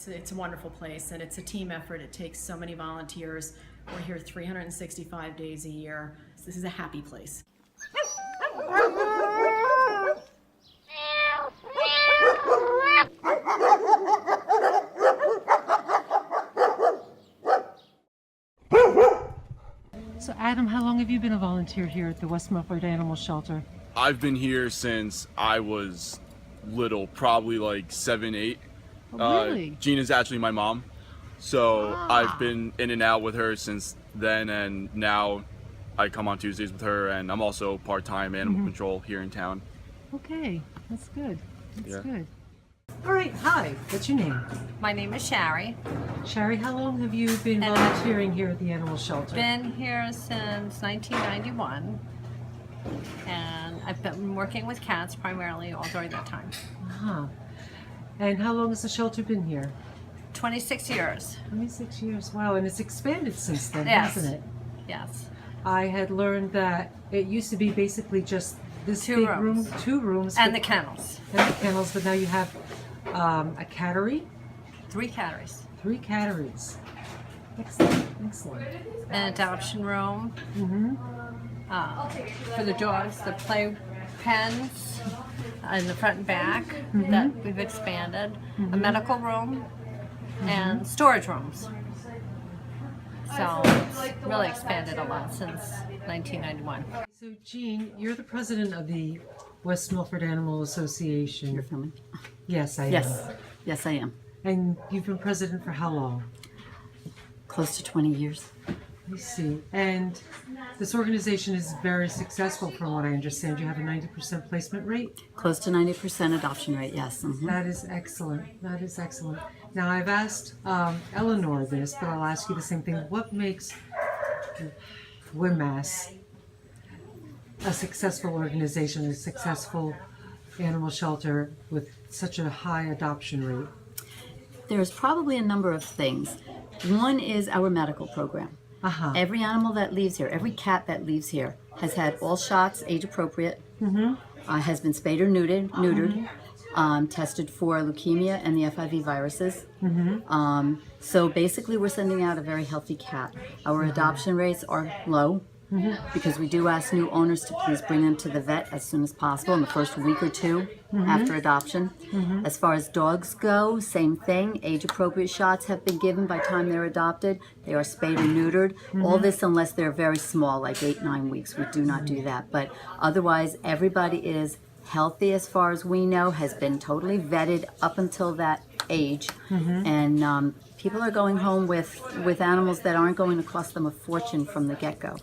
It's a wonderful place, and it's a team effort. It takes so many volunteers. We're here 365 days a year. So this is a happy place. So Adam, how long have you been a volunteer here at the West Milford Animal Shelter? I've been here since I was little, probably like 7, 8. Oh, really? Gina's actually my mom, so I've been in and out with her since then, and now I come on Tuesdays with her, and I'm also part-time animal control here in town. Okay, that's good. That's Yeah. good. All right, hi, what's your name? My name is Shari. Shari, how long have you been volunteering here at the animal shelter? Been here since 1991, and I've been working with cats primarily all during that time. Uh-huh. And how long has the shelter been here? 26 years. 26 years. Wow, and it's expanded since then, Yes. hasn't it? Yes. I had learned that it used to be basically just this Two big rooms. room, 2 rooms, And but- the kennels. and the kennels, but now you have a cattery, 3 catteries. 3 catteries. Excellent, excellent. An adoption room. For the dogs, the play pens in the front and back that we've expanded. A medical room and storage rooms. So it's really expanded a lot since 1991. So Jean, you're the president of the West Milford Animal Association. You're filming? Yes, I Yes, am. yes I am. And you've been president for how long? Close to 20 years. I see. And this organization is very successful from what I understand. You have a 90% placement rate? Close to 90% adoption rate, yes. That is excellent. That is excellent. Now I've asked Eleanor this, but I'll ask you the same thing. What makes Wmas a successful organization, a successful animal shelter with such a high adoption rate? There's probably a number of things. One is our medical program. Uh-huh. Every animal that leaves here, every cat that leaves here has had all shots, age appropriate, has been spayed or neutered, tested for leukemia and the FIV viruses. So basically we're sending out a very healthy cat. Our adoption rates are low because we do ask new owners to please bring them to the vet as soon as possible in the first week or 2 after adoption. As far as dogs go, same thing. Age appropriate shots have been given by the time they're adopted. They are spayed or neutered. All this unless they're very small, like 8, 9 weeks. We do not do that. But otherwise, everybody is healthy as far as we know, has been totally vetted up until that age. And people are going home with animals that aren't going to cost them a fortune from the get-go.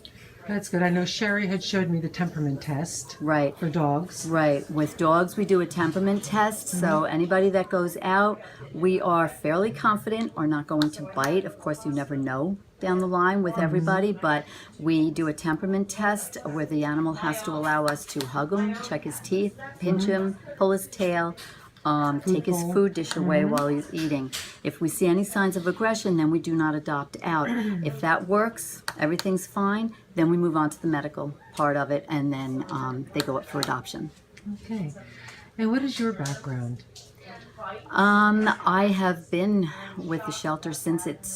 That's good. I know Sherry had showed me the temperament test Right. for dogs. Right. With dogs, we do a temperament test. So anybody that goes out, we are fairly confident are not going to bite. Of course, you never know down the line with everybody, but we do a temperament test where the animal has to allow us to hug him, check his teeth, pinch him, pull his tail, take his food dish away while he's eating. If we see any signs of aggression, then we do not adopt out. If that works, everything's fine, then we move on to the medical part of it, and then they go up for adoption. Okay. And what is your background? I have been with the shelter since it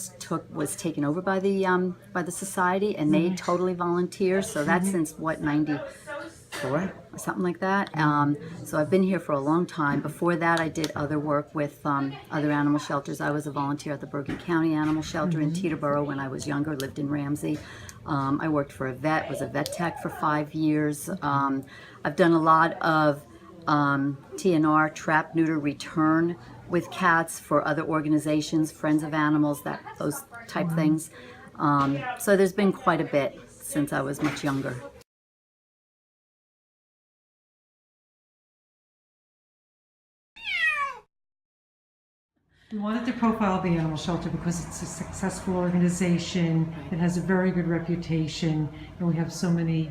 was taken over by the society, and they totally volunteer. So that's since what, 94 or something like that. So I've been here for a long time. Before that, I did other work with other animal shelters. I was a volunteer at the Bergen County Animal Shelter in Teterboro when I was younger. Lived in Ramsey. I worked for a vet. Was a vet tech for 5 years. I've done a lot of TNR, trap, neuter, return with cats for other organizations, Friends of Animals, those type things. So there's been quite a bit since I was much younger. We wanted to profile the animal shelter because it's a successful organization. It has a very good reputation, and we have so many,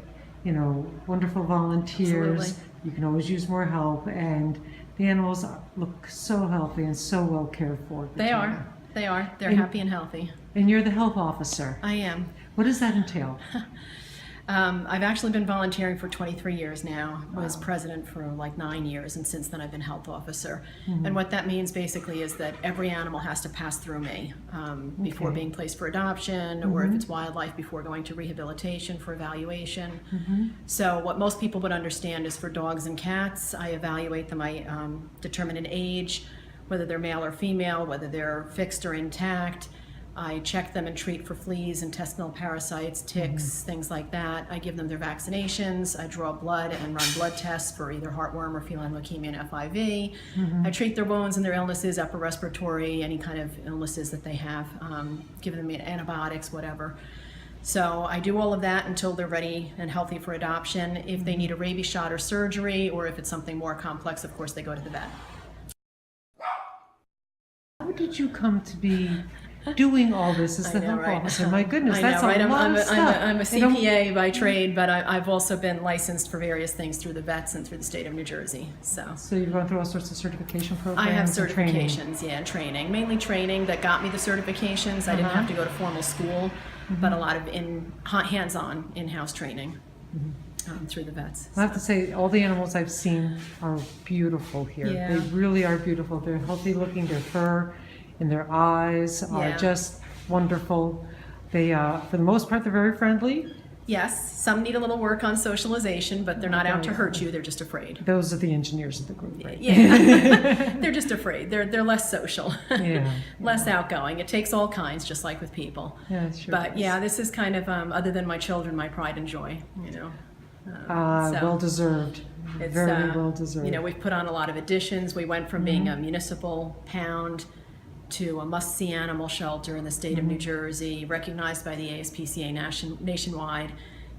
wonderful volunteers. Absolutely. You can always use more help, and the animals look so healthy and so well cared for. They are. They are. They're happy and healthy. And you're the health officer. I am. What does that entail? I've actually been volunteering for 23 years now. I was president for like 9 years, and since then I've been health officer. And what that means basically is that every animal has to pass through me before being placed for adoption, or if it's wildlife, before going to rehabilitation for evaluation. So what most people would understand is for dogs and cats, I evaluate them, I determine an age, whether they're male or female, whether they're fixed or intact. I check them and treat for fleas, intestinal parasites, ticks, things like that. I give them their vaccinations. I draw blood and run blood tests for either heartworm or feline leukemia and FIV. I treat their wounds and their illnesses, upper respiratory, any kind of illnesses that they have, give them antibiotics, whatever. So I do all of that until they're ready and healthy for adoption. If they need a rabies shot or surgery, or if it's something more complex, of course, they go to the vet. How did you come to be doing all this as the health officer? My goodness, I that's know, right? a lot of stuff. I'm a CPA by trade, but I've also been licensed for various things through the vets and through the state of New Jersey. So you've gone through all sorts of certification programs. I have and training. certifications, training, mainly training that got me the certifications. I didn't have to go to formal school, but a lot of hands-on in-house training through the vets. I have to say, all the animals I've seen are beautiful here. Yeah. They really are beautiful. They're healthy looking. Their fur and their eyes are just wonderful. They, for the most part, they're very friendly. Yes, some need a little work on socialization, but they're not out to hurt you. They're just afraid. Those are the engineers of the group, right? Yeah, they're just afraid. They're less social, Yeah. less outgoing. It takes all kinds, just like with people. Yeah, it sure But does. yeah, this is kind of other than my children, my pride and joy. So Well deserved. it's, Very well deserved. we've put on a lot of additions. We went from being a municipal pound to a must-see animal shelter in the state of New Jersey, recognized by the ASPCA nationwide.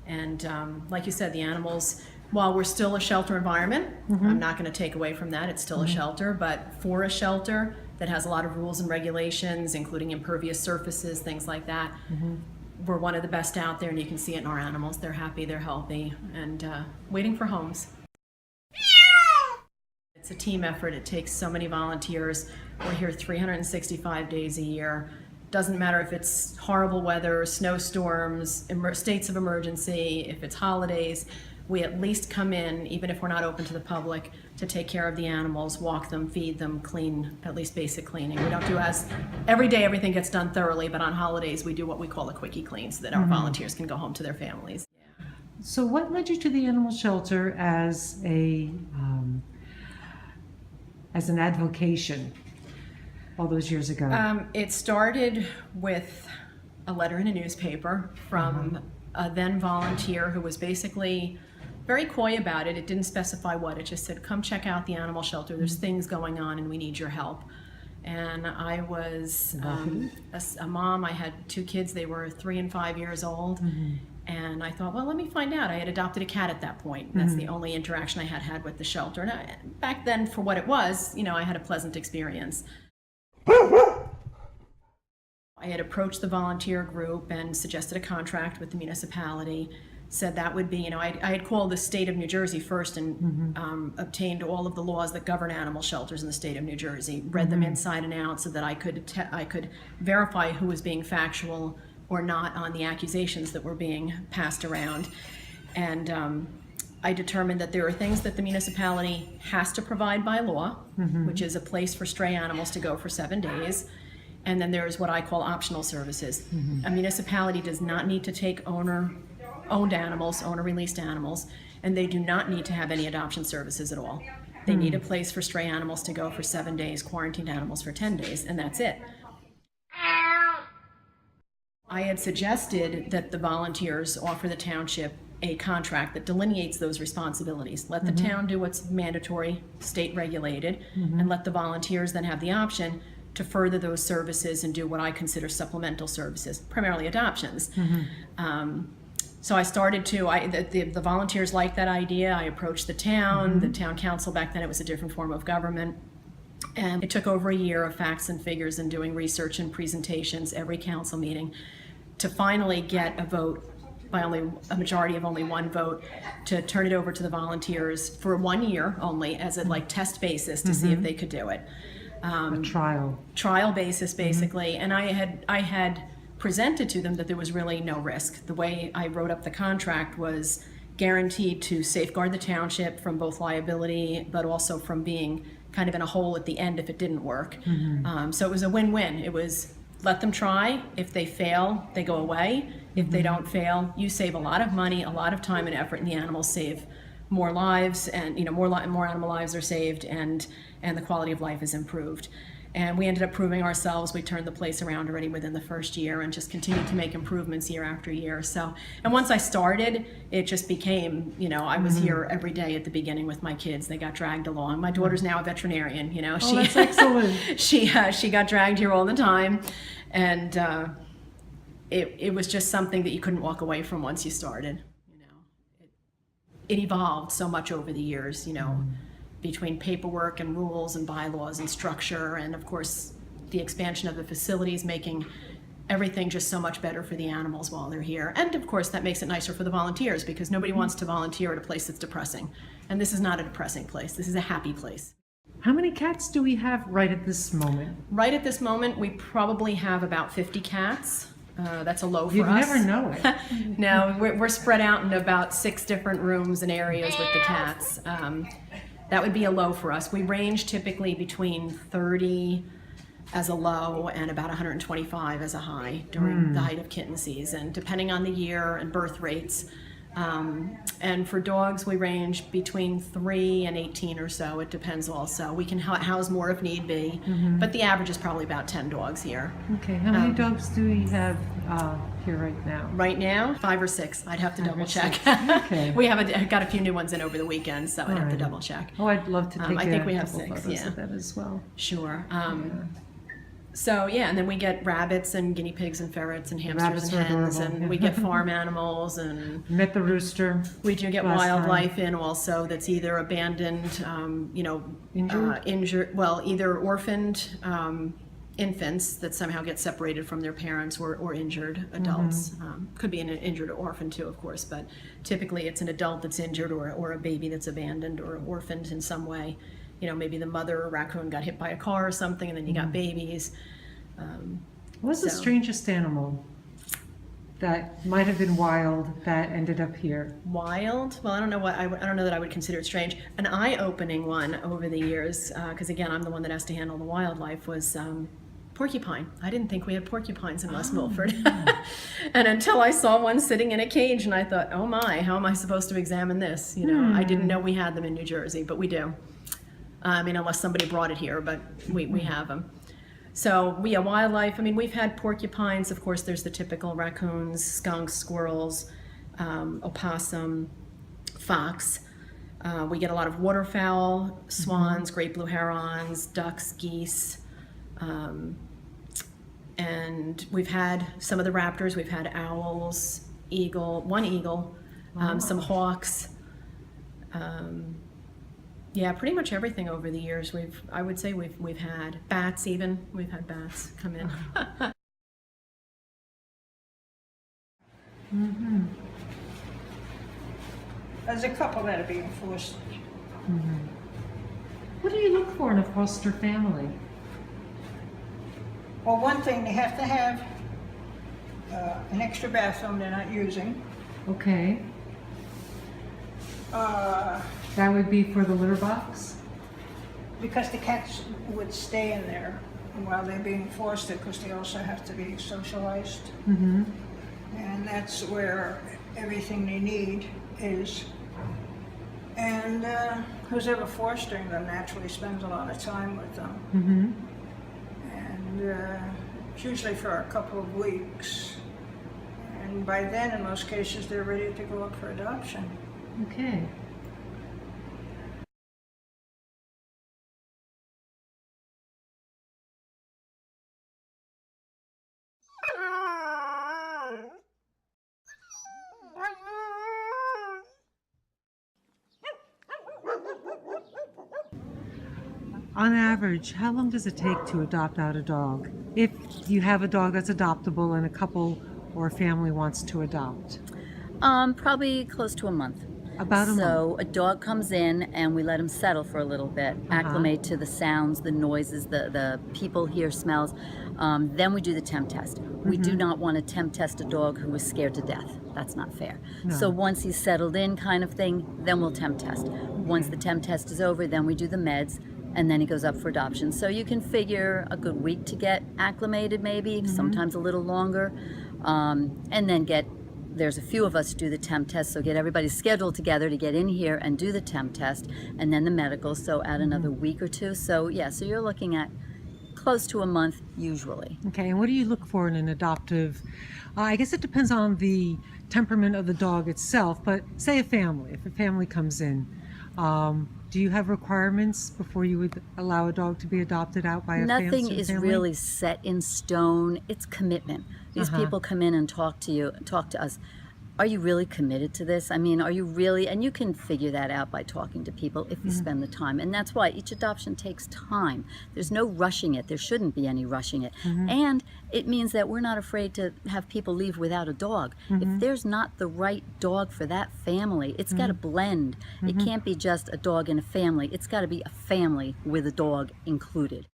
And like you said, the animals, while we're still a shelter environment, I'm not going to take away from that, it's still a shelter, but for a shelter that has a lot of rules and regulations, including impervious surfaces, things like that, we're one of the best out there, and you can see it in our animals. They're happy, they're healthy, and waiting for homes. It's a team effort. It takes so many volunteers. We're here 365 days a year. Doesn't matter if it's horrible weather, snowstorms, states of emergency, if it's holidays, we at least come in, even if we're not open to the public, to take care of the animals, walk them, feed them, clean, at least basic cleaning. We don't do every day everything gets done thoroughly, but on holidays we do what we call a quickie clean so that our volunteers can go home to their families. So what led you to the animal shelter as an avocation all those years ago? It started with a letter in a newspaper from a then volunteer who was basically very coy about it. It didn't specify what. It just said, come check out the animal shelter. There's things going on and we need your help. And I was a mom. I had 2 kids. They were 3 and 5 years old. And I thought, well, let me find out. I had adopted a cat at that point. That's the only interaction I had with the shelter. And back then, for what it was, I had a pleasant experience. I had approached the volunteer group and suggested a contract with the municipality, said that would be, I had called the state of New Jersey first and obtained all of the laws that govern animal shelters in the state of New Jersey, read them inside and out so that I could verify who was being factual or not on the accusations that were being passed around. And I determined that there are things that the municipality has to provide by law, which is a place for stray animals to go for 7 days. And then there's what I call optional services. A municipality does not need to take owner-owned animals, owner-released animals, and they do not need to have any adoption services at all. They need a place for stray animals to go for 7 days, quarantined animals for 10 days, and that's it. I had suggested that the volunteers offer the township a contract that delineates those responsibilities. Let the town do what's mandatory, state regulated, and let the volunteers then have the option to further those services and do what I consider supplemental services, primarily adoptions. So I started the volunteers liked that idea. I approached the town council. Back then it was a different form of government. And it took over a year of facts and figures and doing research and presentations every council meeting to finally get a vote by a majority of only 1 vote to turn it over to the volunteers for 1 year only as a test basis to see if they could do it. A trial Basis basically. And I had presented to them that there was really no risk. The way I wrote up the contract was guaranteed to safeguard the township from both liability, but also from being kind of in a hole at the end if it didn't work. So it was a win-win. It was let them try. If they fail, they go away. If they don't fail, you save a lot of money, a lot of time and effort, and the animals save more lives, and more animal lives are saved, and the quality of life is improved. And we ended up proving ourselves. We turned the place around already within the first year and just continued to make improvements year after year. So, and once I started, it just became, I was here every day at the beginning with my kids. They got dragged along. My daughter's now a veterinarian, Oh, that's excellent. she got dragged here all the time. And it was just something that you couldn't walk away from once you started. It evolved so much over the years, between paperwork and rules and bylaws and structure, and of course the expansion of the facilities, making everything just so much better for the animals while they're here. And of course that makes it nicer for the volunteers, because nobody wants to volunteer at a place that's depressing. And this is not a depressing place. This is a happy place. How many cats do we have right at this moment? Right at this moment, we probably have about 50 cats. That's a low for You'd us. never know it. No, we're spread out in about 6 different rooms and areas with the cats. That would be a low for us. We range typically between 30 as a low and about 125 as a high during the height of kitten season, depending on the year and birth rates. And for dogs, we range between 3 and 18 or so. It depends also. We can house more if need be, but the average is probably about 10 dogs here. Okay, how many dogs do we have here right now? Right now, 5 or 6. I'd have to 5 or double check. 6. Okay. We have got a few new ones in over the weekend, so I'd have to Alright. double check. Oh, I'd love to take I think we have couple 6, photos yeah. of that as well. Sure. So yeah, and then we get rabbits and guinea pigs and ferrets and hamsters Rabbits and are hens, adorable, and yeah. we get farm animals, and Met the rooster. we do get Last wildlife in also that's either abandoned, Injured? well, either orphaned infants that somehow get separated from their parents, or injured adults. Could be an injured orphan too, of course, but typically it's an adult that's injured, or a baby that's abandoned or orphaned in some way. Maybe the mother or raccoon got hit by a car or something, and then you got babies. What's the So- strangest animal that might have been wild that ended up here? Wild? Well, I don't know that I would consider it strange. An eye-opening one over the years, because again, I'm the one that has to handle the wildlife, was porcupine. I didn't think we had porcupines in West Milford. And until I saw one sitting in a cage, and I thought, oh my, how am I supposed to examine this? I didn't know we had them in New Jersey, but we do. Unless somebody brought it here, but we have them. So wildlife, we've had porcupines. Of course, there's the typical raccoons, skunks, squirrels, opossum, fox. We get a lot of waterfowl, swans, great blue herons, ducks, geese. And we've had some of the raptors. We've had owls, one eagle, some hawks. Yeah, pretty much everything over the years. I would say we've had bats even. We've had bats come in. There's a couple that are being forced. What do you look for in a foster family? Well, one thing, they have to have an extra bathroom they're not using. Okay, Uh, that would be for the litter box? because the cats would stay in there while they're being fostered, because they also have to be socialized. Mm-hmm. And that's where everything they need is. And who's ever fostering them naturally spends a lot of time with them. Mm-hmm. And it's usually for a couple of weeks. And by then, in most cases, they're ready to go up for adoption. Okay. On average, how long does it take to adopt out a dog? If you have a dog that's adoptable and a couple or a family wants to adopt. Probably close to a month. About a month. So a dog comes in and we let him settle for a little bit, acclimate to the sounds, the noises, the people hear smells. Then we do the temp test. We do not want to temp test a dog who is scared to death. That's not fair. So once he's settled in kind of thing, then we'll temp test. Once the temp test is over, then we do the meds, and then he goes up for adoption. So you can figure a good week to get acclimated, maybe, sometimes a little longer, and then there's a few of us do the temp test, so get everybody scheduled together to get in here and do the temp test, and then the medical, so add another week or two. So yeah, so you're looking at close to a month usually. Okay, and what do you look for in an adoptive? I guess it depends on the temperament of the dog itself, but say a family, if a family comes in, do you have requirements before you would allow a dog to be adopted out by a Nothing is family? really set in stone. It's commitment. These people come in and talk to us. Are you really committed to this? I mean, are you really? And you can figure that out by talking to people if you spend the time. And that's why each adoption takes time. There's no rushing it. There shouldn't be any rushing it. And it means that we're not afraid to have people leave without a dog. If there's not the right dog for that family, it's got to blend. It can't be just a dog and a family. It's got to be a family with a dog included.